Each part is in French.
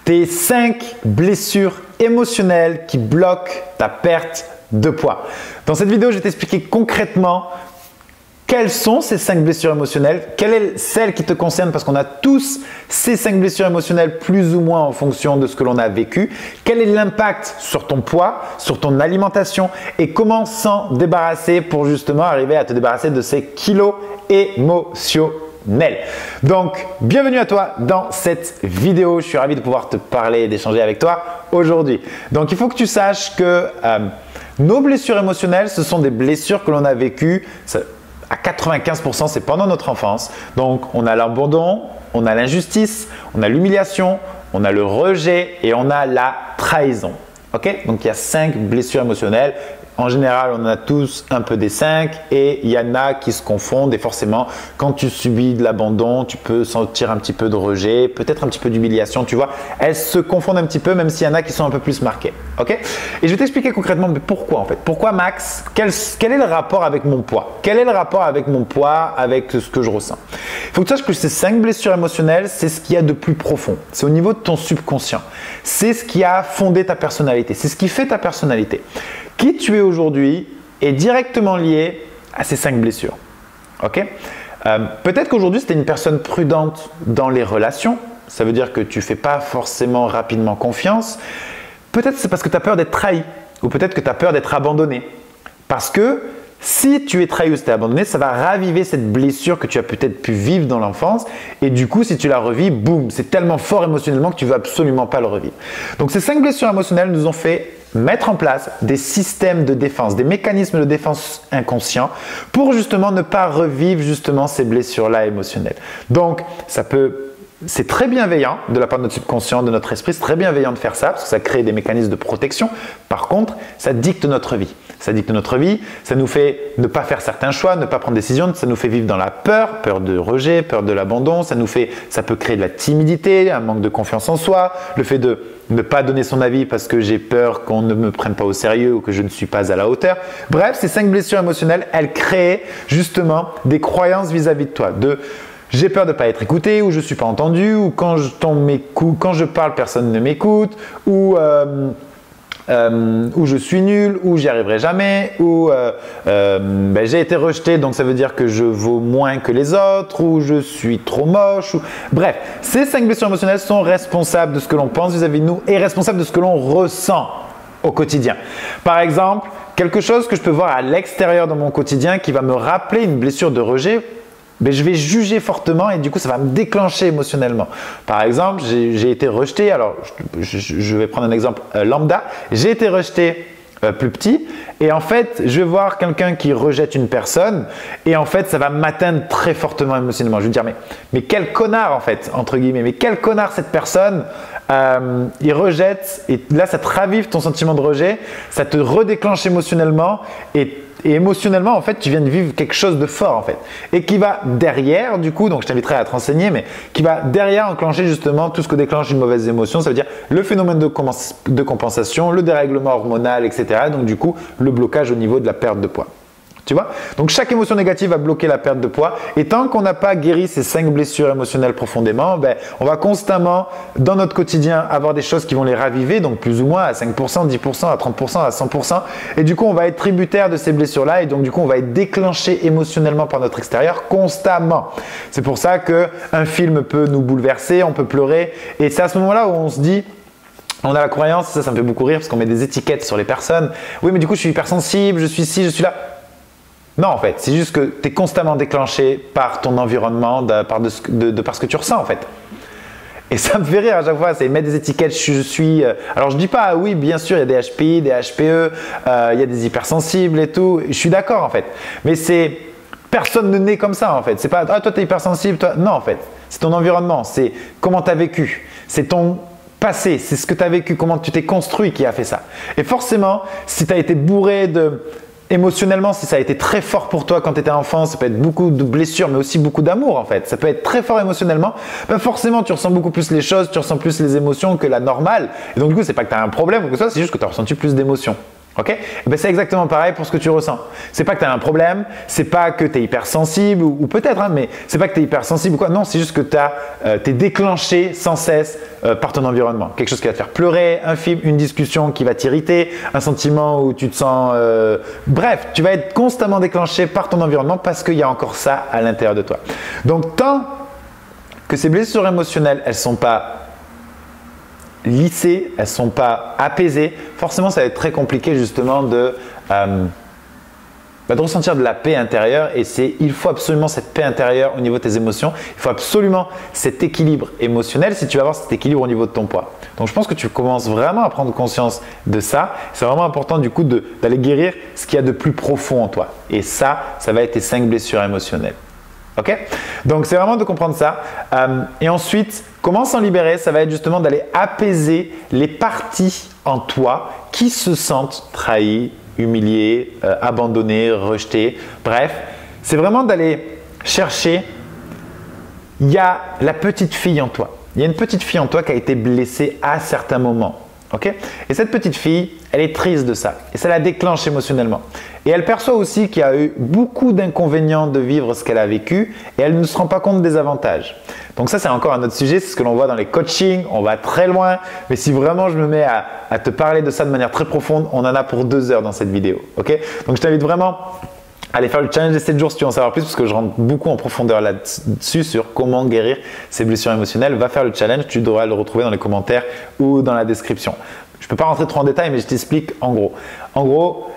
tes 5 blessures émotionnelles qui bloquent ta perte de poids. Dans cette vidéo, je vais t'expliquer concrètement quelles sont ces 5 blessures émotionnelles, quelle est celle qui te concerne parce qu'on a tous ces 5 blessures émotionnelles plus ou moins en fonction de ce que l'on a vécu, quel est l'impact sur ton poids, sur ton alimentation et comment s'en débarrasser pour justement arriver à te débarrasser de ces kilos émotionnels. Donc, bienvenue à toi dans cette vidéo. Je suis ravi de pouvoir te parler et d'échanger avec toi aujourd'hui. Donc, il faut que tu saches que nos blessures émotionnelles, ce sont des blessures que l'on a vécues. À 95%, c'est pendant notre enfance. Donc, on a l'abandon, on a l'injustice, on a l'humiliation, on a le rejet et on a la trahison. Ok? Donc, il y a 5 blessures émotionnelles. En général, on en a tous un peu des 5 et il y en a qui se confondent et forcément, quand tu subis de l'abandon, tu peux sentir un petit peu de rejet, peut-être un petit peu d'humiliation, tu vois. Elles se confondent un petit peu même s'il y en a qui sont un peu plus marquées. Ok? Et je vais t'expliquer concrètement pourquoi en fait. Pourquoi Max? Quel est le rapport avec mon poids? Quel est le rapport avec mon poids, avec ce que je ressens? Il faut que tu saches que ces 5 blessures émotionnelles, c'est ce qu'il y a de plus profond. C'est au niveau de ton subconscient. C'est ce qui a fondé ta personnalité. C'est ce qui fait ta personnalité. Qui tu es aujourd'hui est directement lié à ces 5 blessures. Ok? Peut-être qu'aujourd'hui, tu es une personne prudente dans les relations. Ça veut dire que tu ne fais pas forcément rapidement confiance. Peut-être c'est parce que tu as peur d'être trahi ou peut-être que tu as peur d'être abandonné. Parce que si tu es trahi ou si tu es abandonné, ça va raviver cette blessure que tu as peut-être pu vivre dans l'enfance. Et du coup, si tu la revis, boum, c'est tellement fort émotionnellement que tu ne veux absolument pas le revivre. Donc, ces 5 blessures émotionnelles nous ont fait mettre en place des systèmes de défense, des mécanismes de défense inconscients pour justement ne pas revivre justement ces blessures-là émotionnelles. Donc, c'est très bienveillant de la part de notre subconscient, de notre esprit, c'est très bienveillant de faire ça parce que ça crée des mécanismes de protection. Par contre, ça dicte notre vie. Ça dicte notre vie, ça nous fait ne pas faire certains choix, ne pas prendre de décisions, ça nous fait vivre dans la peur, peur de rejet, peur de l'abandon, ça peut créer de la timidité, un manque de confiance en soi, le fait de ne pas donner son avis parce que j'ai peur qu'on ne me prenne pas au sérieux ou que je ne suis pas à la hauteur. Bref, ces 5 blessures émotionnelles, elles créent justement des croyances vis-à-vis de toi, j'ai peur de ne pas être écouté, ou je ne suis pas entendu, ou quand je parle, personne ne m'écoute, ou je suis nul, ou j'y arriverai jamais, ou j'ai été rejeté donc ça veut dire que je vaux moins que les autres, ou je suis trop moche. Bref, ces 5 blessures émotionnelles sont responsables de ce que l'on pense vis-à-vis de nous et responsables de ce que l'on ressent au quotidien. Par exemple, quelque chose que je peux voir à l'extérieur de mon quotidien qui va me rappeler une blessure de rejet, je vais juger fortement et du coup, ça va me déclencher émotionnellement. Par exemple, j'ai été rejeté. Alors, je vais prendre un exemple lambda. J'ai été rejeté plus petit et en fait, je vais voir quelqu'un qui rejette une personne et en fait, ça va m'atteindre très fortement émotionnellement. Je vais dire, mais quel connard en fait, entre guillemets, mais quel connard cette personne, il rejette et là, ça te ravive ton sentiment de rejet, ça te redéclenche émotionnellement et émotionnellement, en fait, tu viens de vivre quelque chose de fort, en fait. Et qui va derrière, du coup, donc je t'inviterai à te renseigner, mais qui va derrière enclencher justement tout ce que déclenche une mauvaise émotion. Ça veut dire le phénomène de compensation, le dérèglement hormonal, etc. Donc, du coup, le blocage au niveau de la perte de poids. Tu vois? Donc, chaque émotion négative va bloquer la perte de poids. Et tant qu'on n'a pas guéri ces 5 blessures émotionnelles profondément, on va constamment, dans notre quotidien, avoir des choses qui vont les raviver, donc plus ou moins à 5%, 10%, à 30%, à 100%. Et du coup, on va être tributaire de ces blessures-là. Et donc, du coup, on va être déclenché émotionnellement par notre extérieur constamment. C'est pour ça qu'un film peut nous bouleverser, on peut pleurer. Et c'est à ce moment-là où on se dit… On a la croyance, ça me fait beaucoup rire parce qu'on met des étiquettes sur les personnes. Oui, mais du coup, je suis hypersensible, je suis ci, je suis là. Non, en fait, c'est juste que tu es constamment déclenché par ton environnement, par ce que tu ressens, en fait. Et ça me fait rire à chaque fois, c'est mettre des étiquettes, je suis… alors, je ne dis pas, oui, bien sûr, il y a des HPI, des HPE, il y a des hypersensibles et tout. Je suis d'accord, en fait. Mais c'est… Personne ne naît comme ça, en fait. C'est pas, ah, toi, tu es hypersensible, toi… Non, en fait. C'est ton environnement, c'est comment tu as vécu, c'est ton… passé, c'est ce que tu as vécu, comment tu t'es construit qui a fait ça. Et forcément, si tu as été bourré émotionnellement, si ça a été très fort pour toi quand tu étais enfant, ça peut être beaucoup de blessures, mais aussi beaucoup d'amour en fait. Ça peut être très fort émotionnellement. Forcément, tu ressens beaucoup plus les choses, tu ressens plus les émotions que la normale. Et donc du coup, c'est pas que tu as un problème ou que ça, c'est juste que tu as ressenti plus d'émotions. Ok? Et ben c'est exactement pareil pour ce que tu ressens. C'est pas que tu as un problème, c'est pas que tu es hypersensible ou peut-être, hein, mais c'est pas que tu es hypersensible ou quoi. Non, c'est juste que tu es déclenché sans cesse par ton environnement. Quelque chose qui va te faire pleurer, un film, une discussion qui va t'irriter, un sentiment où tu te sens… Bref, tu vas être constamment déclenché par ton environnement parce qu'il y a encore ça à l'intérieur de toi. Donc, tant que ces blessures émotionnelles, elles ne sont pas lissées, elles ne sont pas apaisées, forcément ça va être très compliqué justement de ressentir de la paix intérieure et il faut absolument cette paix intérieure au niveau de tes émotions, il faut absolument cet équilibre émotionnel si tu veux avoir cet équilibre au niveau de ton poids. Donc je pense que tu commences vraiment à prendre conscience de ça, c'est vraiment important du coup d'aller guérir ce qu'il y a de plus profond en toi et ça va être tes 5 blessures émotionnelles. Ok? Donc c'est vraiment de comprendre ça. Et ensuite, comment s'en libérer? Ça va être justement d'aller apaiser les parties en toi qui se sentent trahies, humiliées, abandonnées, rejetées. Bref, c'est vraiment d'aller chercher. Il y a la petite fille en toi. Il y a une petite fille en toi qui a été blessée à certains moments. Okay? Et cette petite fille, elle est triste de ça et ça la déclenche émotionnellement. Et elle perçoit aussi qu'il y a eu beaucoup d'inconvénients de vivre ce qu'elle a vécu et elle ne se rend pas compte des avantages. Donc ça, c'est encore un autre sujet, c'est ce que l'on voit dans les coachings, on va très loin. Mais si vraiment je me mets à te parler de ça de manière très profonde, on en a pour 2 heures dans cette vidéo. Okay? Donc je t'invite vraiment à aller faire le challenge des 7 jours si tu veux en savoir plus parce que je rentre beaucoup en profondeur là-dessus sur comment guérir ces blessures émotionnelles. Va faire le challenge, tu devras le retrouver dans les commentaires ou dans la description. Je ne peux pas rentrer trop en détail, mais je t'explique en gros. En gros,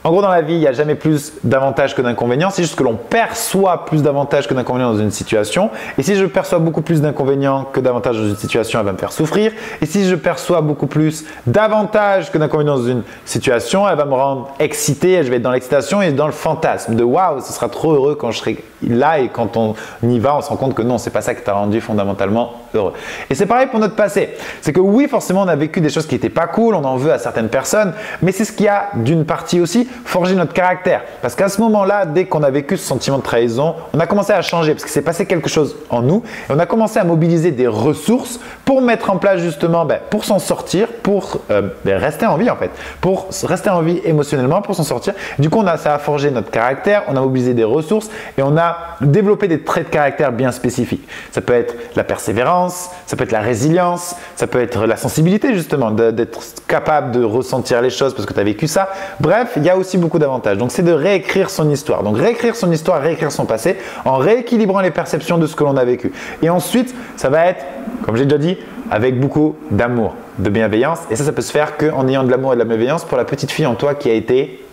dans la vie, il n'y a jamais plus d'avantages que d'inconvénients. C'est juste que l'on perçoit plus d'avantages que d'inconvénients dans une situation. Et si je perçois beaucoup plus d'inconvénients que d'avantages dans une situation, elle va me faire souffrir. Et si je perçois beaucoup plus d'avantages que d'inconvénients dans une situation, elle va me rendre excité. Je vais être dans l'excitation et dans le fantasme de waouh, ce sera trop heureux quand je serai là. Et quand on y va, on se rend compte que non, c'est pas ça qui t'a rendu fondamentalement heureux. Et c'est pareil pour notre passé. C'est que oui, forcément, on a vécu des choses qui n'étaient pas cool. On en veut à certaines personnes. Mais c'est ce qui a d'une partie aussi forger notre caractère. Parce qu'à ce moment-là, dès qu'on a vécu ce sentiment de trahison, on a commencé à changer parce qu'il s'est passé quelque chose en nous et on a commencé à mobiliser des ressources pour mettre en place justement, pour s'en sortir, pour rester en vie en fait, pour rester en vie émotionnellement, pour s'en sortir. Du coup, ça a forgé notre caractère, on a mobilisé des ressources et on a développé des traits de caractère bien spécifiques. Ça peut être la persévérance, ça peut être la résilience, ça peut être la sensibilité justement, d'être capable de ressentir les choses parce que tu as vécu ça. Bref, il y a aussi beaucoup d'avantages. Donc, c'est de réécrire son histoire. Donc, réécrire son histoire, réécrire son passé en rééquilibrant les perceptions de ce que l'on a vécu. Et ensuite, ça va être, comme j'ai déjà dit, avec beaucoup d'amour, de bienveillance. Et ça peut se faire qu'en ayant de l'amour et de la bienveillance pour la petite fille en toi qui a été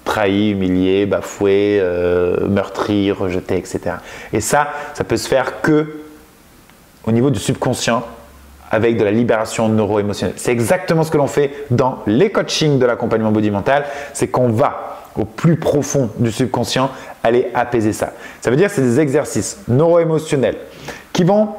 trahie, humiliée, bafouée, meurtrie, rejetée, etc. Et ça peut se faire que au niveau du subconscient, avec de la libération neuro-émotionnelle. C'est exactement ce que l'on fait dans les coachings de l'accompagnement body mental, c'est qu'on va au plus profond du subconscient aller apaiser ça. Ça veut dire que c'est des exercices neuro-émotionnels qui vont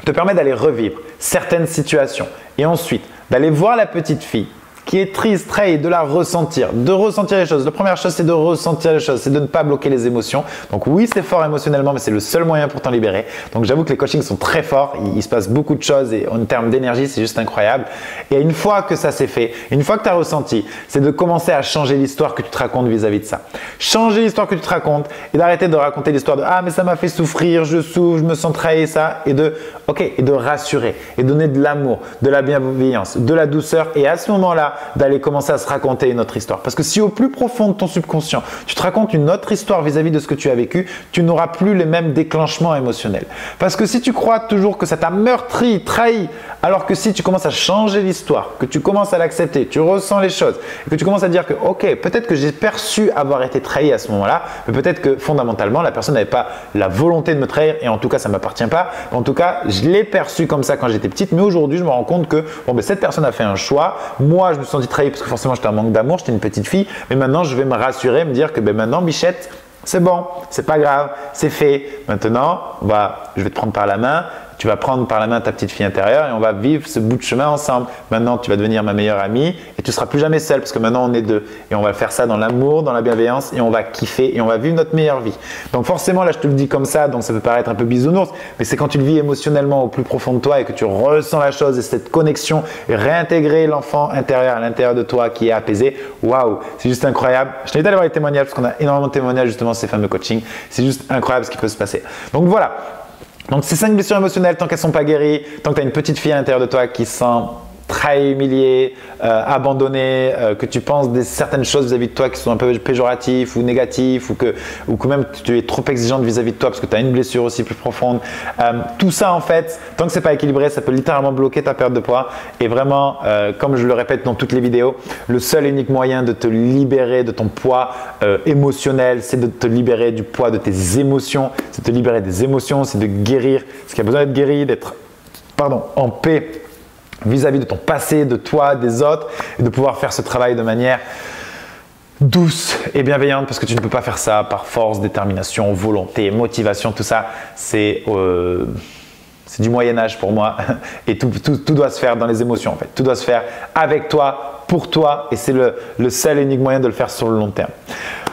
te permettre d'aller revivre certaines situations et ensuite d'aller voir la petite fille qui est triste, trahi, de la ressentir, de ressentir les choses. La première chose, c'est de ressentir les choses, c'est de ne pas bloquer les émotions. Donc oui, c'est fort émotionnellement, mais c'est le seul moyen pour t'en libérer. Donc j'avoue que les coachings sont très forts, il se passe beaucoup de choses et en termes d'énergie, c'est juste incroyable. Et une fois que ça s'est fait, une fois que tu as ressenti, c'est de commencer à changer l'histoire que tu te racontes vis-à-vis de ça. Changer l'histoire que tu te racontes et d'arrêter de raconter l'histoire de « Ah, mais ça m'a fait souffrir, je souffre, je me sens trahi, ça » et de rassurer et donner de l'amour, de la bienveillance, de la douceur et à ce moment-là, d'aller commencer à se raconter une autre histoire. Parce que si au plus profond de ton subconscient, tu te racontes une autre histoire vis-à-vis de ce que tu as vécu, tu n'auras plus les mêmes déclenchements émotionnels. Parce que si tu crois toujours que ça t'a meurtri, trahi, alors que si tu commences à changer l'histoire, que tu commences à l'accepter, tu ressens les choses, et que tu commences à dire que ok, peut-être que j'ai perçu avoir été trahi à ce moment-là, mais peut-être que fondamentalement, la personne n'avait pas la volonté de me trahir, et en tout cas, ça ne m'appartient pas. En tout cas, je l'ai perçu comme ça quand j'étais petite, mais aujourd'hui, je me rends compte que cette personne a fait un choix. Moi, je me suis senti trahi parce que forcément, j'étais un manque d'amour, j'étais une petite fille, mais maintenant, je vais me rassurer, me dire que maintenant, Bichette, c'est bon, c'est pas grave, c'est fait. Maintenant, je vais te prendre par la main, tu vas prendre par la main ta petite fille intérieure et on va vivre ce bout de chemin ensemble. Maintenant, tu vas devenir ma meilleure amie et tu ne seras plus jamais seule parce que maintenant, on est deux. Et on va faire ça dans l'amour, dans la bienveillance et on va kiffer et on va vivre notre meilleure vie. Donc forcément, là, je te le dis comme ça, donc ça peut paraître un peu bisounours, mais c'est quand tu le vis émotionnellement au plus profond de toi et que tu ressens la chose et cette connexion et réintégrer l'enfant intérieur à l'intérieur de toi qui est apaisé. Waouh, c'est juste incroyable. Je t'invite à aller voir les témoignages parce qu'on a énormément de témoignages justement ces fameux coachings. C'est juste incroyable ce qui peut se passer. Donc voilà. Donc ces 5 blessures émotionnelles, tant qu'elles ne sont pas guéries, tant que tu as une petite fille à l'intérieur de toi qui se sent trahi, humilié, abandonné, que tu penses certaines choses vis-à-vis de toi qui sont un peu péjoratives ou négatives ou que même tu es trop exigeante vis-à-vis de toi parce que tu as une blessure aussi plus profonde. Tout ça en fait, tant que c'est pas équilibré, ça peut littéralement bloquer ta perte de poids et vraiment, comme je le répète dans toutes les vidéos, le seul et unique moyen de te libérer de ton poids émotionnel, c'est de te libérer du poids de tes émotions, c'est de te libérer des émotions, c'est de guérir ce qui a besoin d'être guéri, d'être en paix vis-à-vis de ton passé, de toi, des autres, et de pouvoir faire ce travail de manière douce et bienveillante parce que tu ne peux pas faire ça par force, détermination, volonté, motivation, tout ça, c'est du Moyen-Âge pour moi et tout doit se faire dans les émotions en fait. Tout doit se faire avec toi, pour toi et c'est le seul et unique moyen de le faire sur le long terme.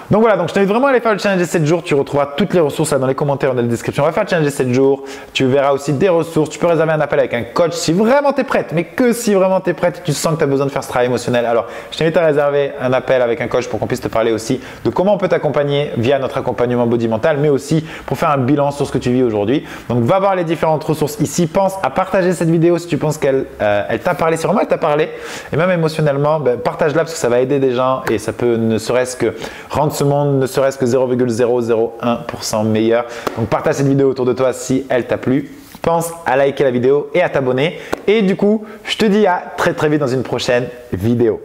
Donc voilà, donc je t'invite vraiment à aller faire le challenge des 7 jours. Tu retrouveras toutes les ressources là dans les commentaires ou dans la description. On va faire le challenge des 7 jours. Tu verras aussi des ressources. Tu peux réserver un appel avec un coach si vraiment tu es prête, mais que si vraiment tu es prête et tu sens que tu as besoin de faire ce travail émotionnel. Alors, je t'invite à réserver un appel avec un coach pour qu'on puisse te parler aussi de comment on peut t'accompagner via notre accompagnement Body Mental, mais aussi pour faire un bilan sur ce que tu vis aujourd'hui. Donc, va voir les différentes ressources ici. Pense à partager cette vidéo si tu penses qu'elle t'a parlé, si vraiment elle t'a parlé. Et même émotionnellement, partage-la parce que ça va aider des gens et ça peut ne serait-ce que rendre ce monde ne serait-ce que 0,001% meilleur. Donc partage cette vidéo autour de toi si elle t'a plu. Pense à liker la vidéo et à t'abonner. Et du coup, je te dis à très vite dans une prochaine vidéo.